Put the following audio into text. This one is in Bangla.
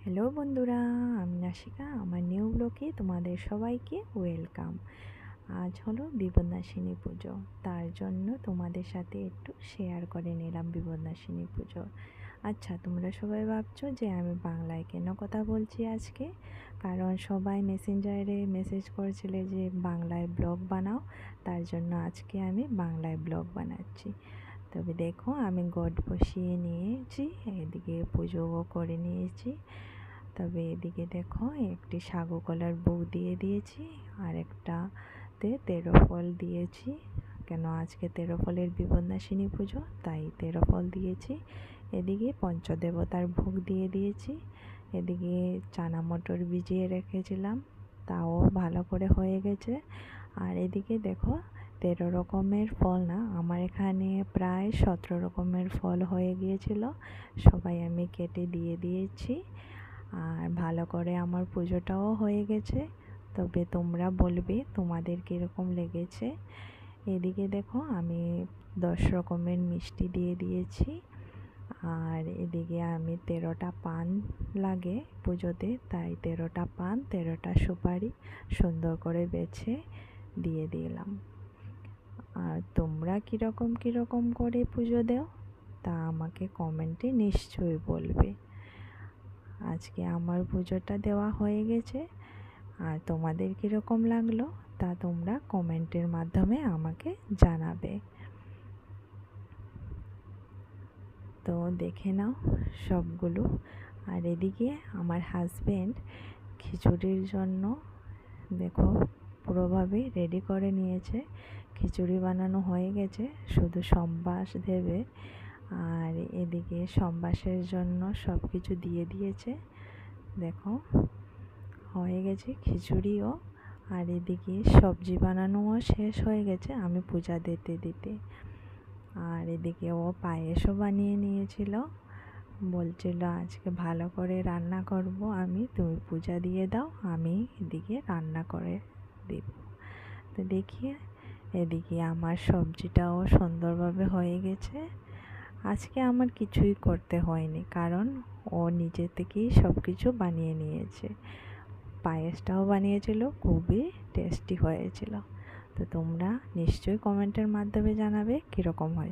হ্যালো বন্ধুরা, আমি নাসিকা। আমার নিউ ব্লগে তোমাদের সবাইকে ওয়েলকাম। আজ হলো বিপন্যাসিনী পুজো, তার জন্য তোমাদের সাথে একটু শেয়ার করে নিলাম বিপন্যাসিনী পুজো। আচ্ছা, তোমরা সবাই ভাবছো যে আমি বাংলায় কেন কথা বলছি আজকে, কারণ সবাই মেসেঞ্জারে মেসেজ করেছিলে যে বাংলায় ব্লগ বানাও, তার জন্য আজকে আমি বাংলায় ব্লগ বানাচ্ছি। তবে দেখো, আমি ঘট বসিয়ে নিয়েছি, এদিকে পুজোও করে নিয়েছি। তবে এদিকে দেখো, একটি সাগু কলার বউ দিয়ে দিয়েছি, আর একটাতে 13 ফল দিয়েছি। কেন আজকে 13 ফলের বিপন্যাসিনী পুজো, তাই 13 ফল দিয়েছি। এদিকে পঞ্চদেবতার ভোগ দিয়ে দিয়েছি। এদিকে চানা মটর ভিজিয়ে রেখেছিলাম, তাও ভালো করে হয়ে গেছে। আর এদিকে দেখো, 13 রকমের ফল না, আমার এখানে প্রায় 17 রকমের ফল হয়ে গিয়েছিল, সবাই আমি কেটে দিয়ে দিয়েছি। আর ভালো করে আমার পুজোটাও হয়ে গেছে। তবে তোমরা বলবে তোমাদের কীরকম লেগেছে। এদিকে দেখো, আমি 10 রকমের মিষ্টি দিয়ে দিয়েছি। আর এদিকে আমি 13টা পান লাগে পুজোতে, তাই 13টা পান, 13টা সুপারি সুন্দর করে বেছে দিয়ে দিলাম। আর তোমরা কীরকম করে পুজো দাও তা আমাকে কমেন্টে নিশ্চয়ই বলবে। আজকে আমার পুজোটা দেওয়া হয়ে গেছে, আর তোমাদের কীরকম লাগলো তা তোমরা কমেন্টের মাধ্যমে আমাকে জানাবে। তো দেখে নাও সবগুলো। আর এদিকে আমার হাজবেন্ড খিচুড়ির জন্য দেখো পুরোভাবে রেডি করে নিয়েছে। খিচুড়ি বানানো হয়ে গেছে, শুধু সম্বাস দেবে। আর এদিকে সম্বাসের জন্য সব কিছু দিয়ে দিয়েছে। দেখো হয়ে গেছে খিচুড়িও। আর এদিকে সবজি বানানোও শেষ হয়ে গেছে আমি পূজা দিতে দিতে। আর এদিকে ও পায়েসও বানিয়ে নিয়েছিল, বলছিল আজকে ভালো করে রান্না করব আমি, তুমি পূজা দিয়ে দাও, আমি এদিকে রান্না করে দেব। তো দেখি, এদিকে আমার সবজিটাও সুন্দরভাবে হয়ে গেছে। আজকে আমার কিছুই করতে হয়নি, কারণ ও নিজে থেকেই সব কিছু বানিয়ে নিয়েছে। পায়েসটাও বানিয়েছিল, খুবই টেস্টি হয়েছিল। তো তোমরা নিশ্চয়ই কমেন্টের মাধ্যমে জানাবে কীরকম হয়েছে।